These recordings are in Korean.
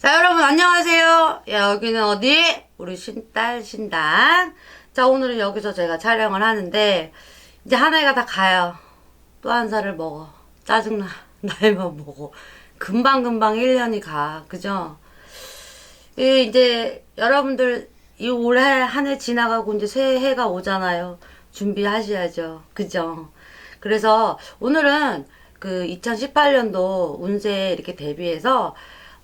자, 여러분 안녕하세요. 여기는 어디? 우리 신딸 신당. 자, 오늘은 여기서 제가 촬영을 하는데 이제 한 해가 다 가요. 또 한 살을 먹어. 짜증나. 나이만 먹어. 금방금방 1년이 가. 그죠? 이제 여러분들 이 올해 한 해 지나가고 이제 새해가 오잖아요. 준비하셔야죠. 그죠? 그래서 오늘은 그 2018년도 운세 이렇게 대비해서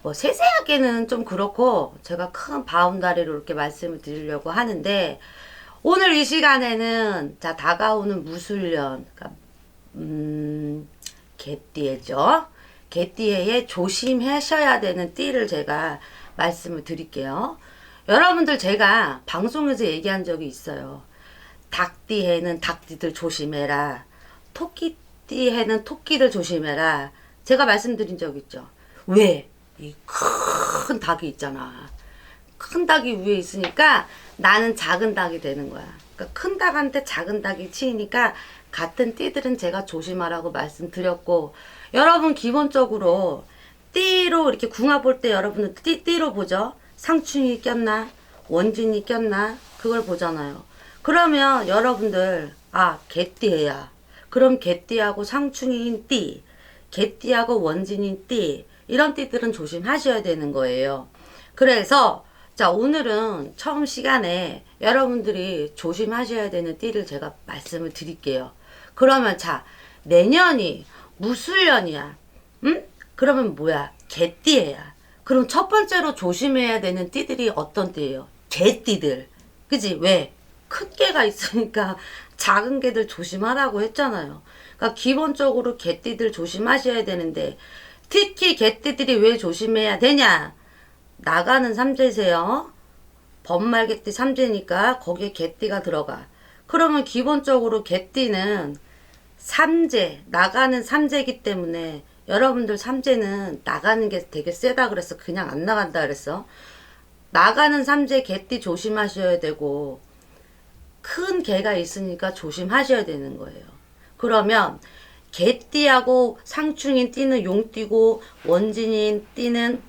뭐 세세하게는 좀 그렇고 제가 큰 바운다리로 이렇게 말씀을 드리려고 하는데 오늘 이 시간에는 자 다가오는 무술년 그러니까 개띠해죠. 개띠해에 조심하셔야 되는 띠를 제가 말씀을 드릴게요. 여러분들 제가 방송에서 얘기한 적이 있어요. 닭띠해는 닭띠들 조심해라. 토끼띠해는 토끼들 조심해라. 제가 말씀드린 적 있죠. 왜? 이 큰 닭이 있잖아. 큰 닭이 위에 있으니까 나는 작은 닭이 되는 거야. 그러니까 큰 닭한테 작은 닭이 치이니까 같은 띠들은 제가 조심하라고 말씀드렸고, 여러분 기본적으로 띠로 이렇게 궁합 볼 때 여러분은 띠로 보죠. 상충이 꼈나? 원진이 꼈나? 그걸 보잖아요. 그러면 여러분들 개띠야. 그럼 개띠하고 상충인 띠, 개띠하고 원진인 띠 이런 띠들은 조심하셔야 되는 거예요. 그래서 자 오늘은 처음 시간에 여러분들이 조심하셔야 되는 띠를 제가 말씀을 드릴게요. 그러면 자 내년이 무술년이야. 응? 그러면 뭐야? 개띠야. 그럼 첫 번째로 조심해야 되는 띠들이 어떤 띠예요? 개띠들. 그지? 왜? 큰 개가 있으니까 작은 개들 조심하라고 했잖아요. 그러니까 기본적으로 개띠들 조심하셔야 되는데 특히 개띠들이 왜 조심해야 되냐? 나가는 삼재세요. 번말개띠 삼재니까 거기에 개띠가 들어가. 그러면 기본적으로 개띠는 삼재, 나가는 삼재이기 때문에 여러분들 삼재는 나가는 게 되게 세다 그랬어. 그냥 안 나간다 그랬어. 나가는 삼재 개띠 조심하셔야 되고 큰 개가 있으니까 조심하셔야 되는 거예요. 그러면 개띠하고 상충인 띠는 용띠고 원진인 띠는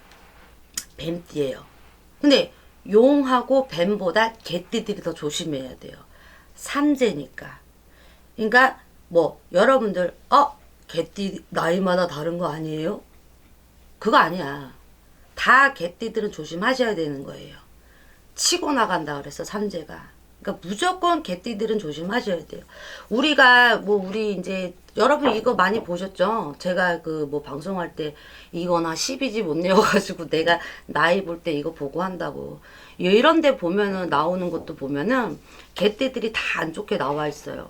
뱀띠예요. 근데 용하고 뱀보다 개띠들이 더 조심해야 돼요. 삼재니까. 그러니까 뭐 여러분들 개띠 나이마다 다른 거 아니에요? 그거 아니야. 다 개띠들은 조심하셔야 되는 거예요. 치고 나간다 그랬어 삼재가. 그러니까 무조건 개띠들은 조심하셔야 돼요. 우리 이제 여러분 이거 많이 보셨죠? 제가 그 뭐 방송할 때 이거나 12지 못 내어가지고 내가 나이 볼 때 이거 보고 한다고. 이런 데 보면은 나오는 것도 보면은 개띠들이 다 안 좋게 나와 있어요.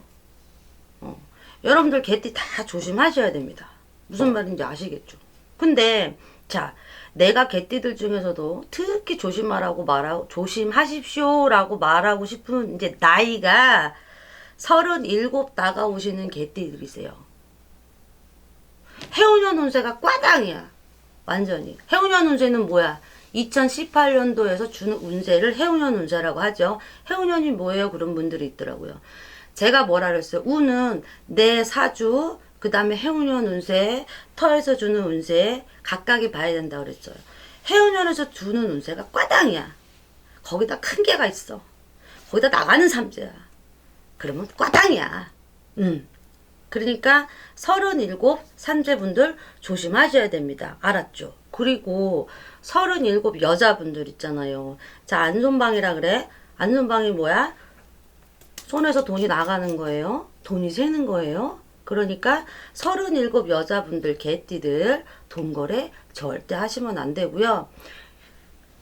여러분들 개띠 다 조심하셔야 됩니다. 무슨 말인지 아시겠죠? 근데 자 내가 개띠들 중에서도 특히 조심하십시오라고 말하고 싶은 이제 나이가 37 다가오시는 개띠들이세요. 해운년 운세가 꽈당이야. 완전히. 해운년 운세는 뭐야? 2018년도에서 주는 운세를 해운년 운세라고 하죠. 해운년이 뭐예요? 그런 분들이 있더라고요. 제가 뭐라 그랬어요? 운은 내 사주, 그 다음에 해운년 운세, 터에서 주는 운세 각각이 봐야 된다 그랬어요. 해운년에서 주는 운세가 꽈당이야. 거기다 큰 개가 있어. 거기다 나가는 삼재야. 그러면 꽈당이야. 그러니까 37 삼재분들 조심하셔야 됩니다. 알았죠? 그리고 37 여자분들 있잖아요. 자 안손방이라 그래. 안손방이 뭐야? 손에서 돈이 나가는 거예요. 돈이 새는 거예요. 그러니까 37 여자분들 개띠들 돈거래 절대 하시면 안 되고요.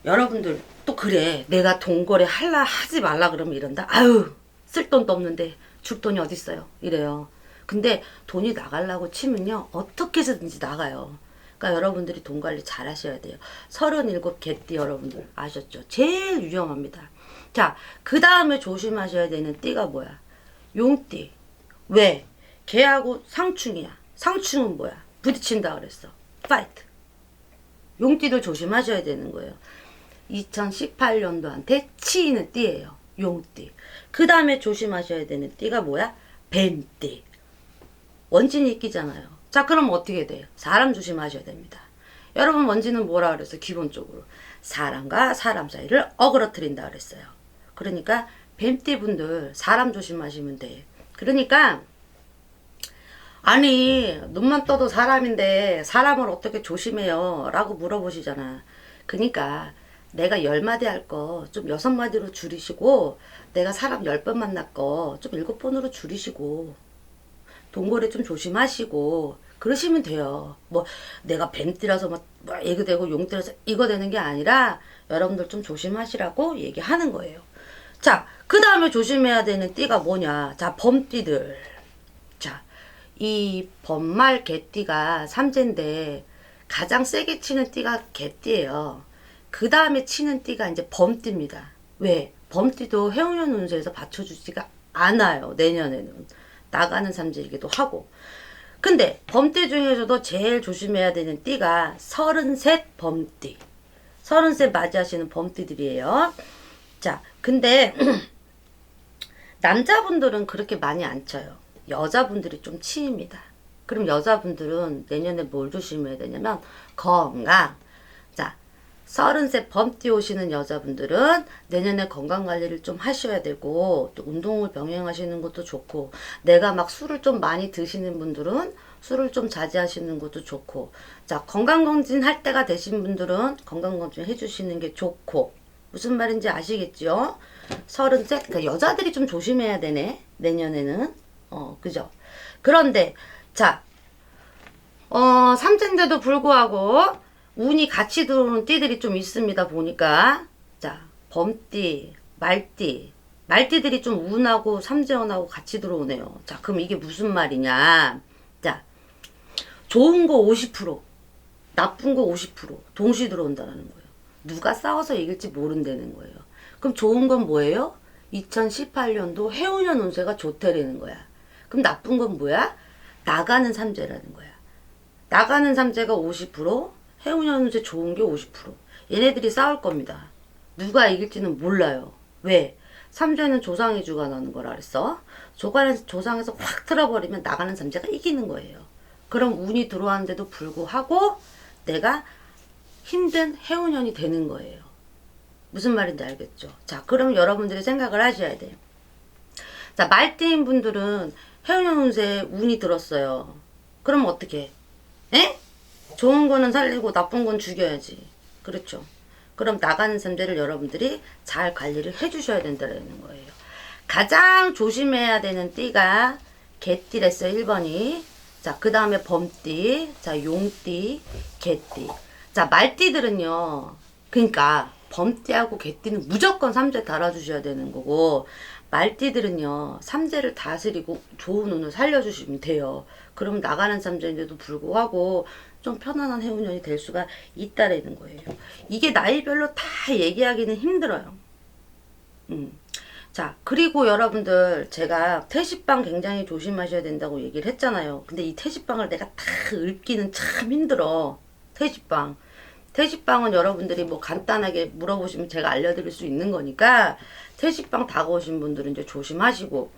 여러분들 또 그래 내가 돈거래 하지 말라 그러면 이런다. 아유 쓸 돈도 없는데 줄 돈이 어딨어요 이래요. 근데 돈이 나가려고 치면요 어떻게 해서든지 나가요. 그러니까 여러분들이 돈 관리 잘 하셔야 돼요. 37 개띠 여러분들 아셨죠? 제일 위험합니다. 자, 그 다음에 조심하셔야 되는 띠가 뭐야? 용띠. 왜? 개하고 상충이야. 상충은 뭐야? 부딪힌다 그랬어. 파이트. 용띠도 조심하셔야 되는 거예요. 2018년도한테 치이는 띠예요. 용띠. 그 다음에 조심하셔야 되는 띠가 뭐야? 뱀띠. 원진이 끼잖아요. 자, 그럼 어떻게 돼요? 사람 조심하셔야 됩니다. 여러분 먼지는 뭐라 그랬어요? 기본적으로 사람과 사람 사이를 어그러뜨린다 그랬어요. 그러니까 뱀띠분들 사람 조심하시면 돼. 그러니까 아니 눈만 떠도 사람인데 사람을 어떻게 조심해요? 라고 물어보시잖아. 그러니까 내가 10마디 할 거 좀 6마디로 줄이시고, 내가 사람 10번 만날 거 좀 7번으로 줄이시고, 동거래 좀 조심하시고 그러시면 돼요. 뭐 내가 뱀띠라서 뭐 이거 되고 용띠라서 이거 되는 게 아니라 여러분들 좀 조심하시라고 얘기하는 거예요. 자, 그 다음에 조심해야 되는 띠가 뭐냐. 자, 범띠들. 자, 이 범말 개띠가 삼재인데 가장 세게 치는 띠가 개띠예요. 그 다음에 치는 띠가 이제 범띠입니다. 왜? 범띠도 해운년 운세에서 받쳐주지가 않아요. 내년에는. 나가는 삼재이기도 하고. 근데 범띠 중에서도 제일 조심해야 되는 띠가 33 범띠. 33 맞이하시는 범띠들이에요. 자, 근데 남자분들은 그렇게 많이 안 쳐요. 여자분들이 좀 치입니다. 그럼 여자분들은 내년에 뭘 조심해야 되냐면 건강. 자, 33 범띠 오시는 여자분들은 내년에 건강관리를 좀 하셔야 되고, 또 운동을 병행하시는 것도 좋고, 내가 막 술을 좀 많이 드시는 분들은 술을 좀 자제하시는 것도 좋고, 자, 건강검진 할 때가 되신 분들은 건강검진 해주시는 게 좋고, 무슨 말인지 아시겠죠? 33, 그러니까 여자들이 좀 조심해야 되네, 내년에는. 그죠? 그런데, 자, 삼재인데도 불구하고, 운이 같이 들어오는 띠들이 좀 있습니다, 보니까. 자, 범띠, 말띠. 말띠들이 좀 운하고 삼재운하고 같이 들어오네요. 자, 그럼 이게 무슨 말이냐. 자, 좋은 거 50%, 나쁜 거 50% 동시 들어온다는 거예요. 누가 싸워서 이길지 모른다는 거예요. 그럼 좋은 건 뭐예요? 2018년도 해운년 운세가 좋다라는 거야. 그럼 나쁜 건 뭐야? 나가는 삼재라는 거야. 나가는 삼재가 50%, 해운년 운세 좋은 게 50%. 얘네들이 싸울 겁니다. 누가 이길지는 몰라요. 왜? 삼재는 조상의 주가 나는 거라 그랬어. 조상에서 확 틀어버리면 나가는 삼재가 이기는 거예요. 그럼 운이 들어왔는데도 불구하고 내가 힘든 해운년이 되는 거예요. 무슨 말인지 알겠죠? 자, 그럼 여러분들이 생각을 하셔야 돼요. 자, 말띠인 분들은 해운년 운세에 운이 들었어요. 그럼 어떻게 해? 에? 좋은 거는 살리고 나쁜 건 죽여야지. 그렇죠? 그럼 나가는 삼재를 여러분들이 잘 관리를 해주셔야 된다는 거예요. 가장 조심해야 되는 띠가 개띠랬어요. 1번이. 자, 그 다음에 범띠, 자, 용띠, 개띠. 자, 말띠들은요. 그러니까 범띠하고 개띠는 무조건 삼재 달아주셔야 되는 거고, 말띠들은요. 삼재를 다스리고 좋은 운을 살려주시면 돼요. 그럼 나가는 삼재인데도 불구하고 좀 편안한 해운년이 될 수가 있다라는 거예요. 이게 나이별로 다 얘기하기는 힘들어요. 자, 그리고 여러분들 제가 태식방 굉장히 조심하셔야 된다고 얘기를 했잖아요. 근데 이 태식방을 내가 다 읊기는 참 힘들어. 태식방. 태식방은 여러분들이 뭐 간단하게 물어보시면 제가 알려드릴 수 있는 거니까 태식방 다가오신 분들은 이제 조심하시고.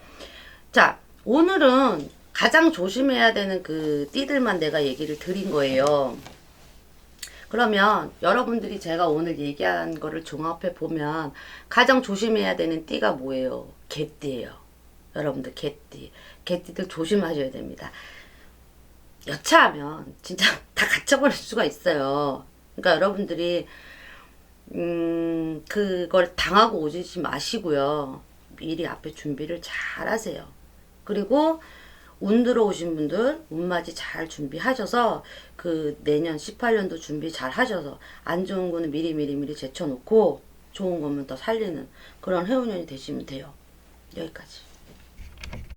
자, 오늘은 가장 조심해야 되는 그 띠들만 내가 얘기를 드린 거예요. 그러면 여러분들이 제가 오늘 얘기한 거를 종합해 보면 가장 조심해야 되는 띠가 뭐예요? 개띠예요. 여러분들 개띠. 개띠들 조심하셔야 됩니다. 여차하면 진짜 다 갇혀버릴 수가 있어요. 그러니까 여러분들이 그걸 당하고 오지 마시고요. 미리 앞에 준비를 잘 하세요. 그리고 운 들어오신 분들 운맞이 잘 준비하셔서 그 내년 18년도 준비 잘 하셔서 안 좋은 거는 미리 제쳐놓고 좋은 거면 더 살리는 그런 해운년이 되시면 돼요. 여기까지.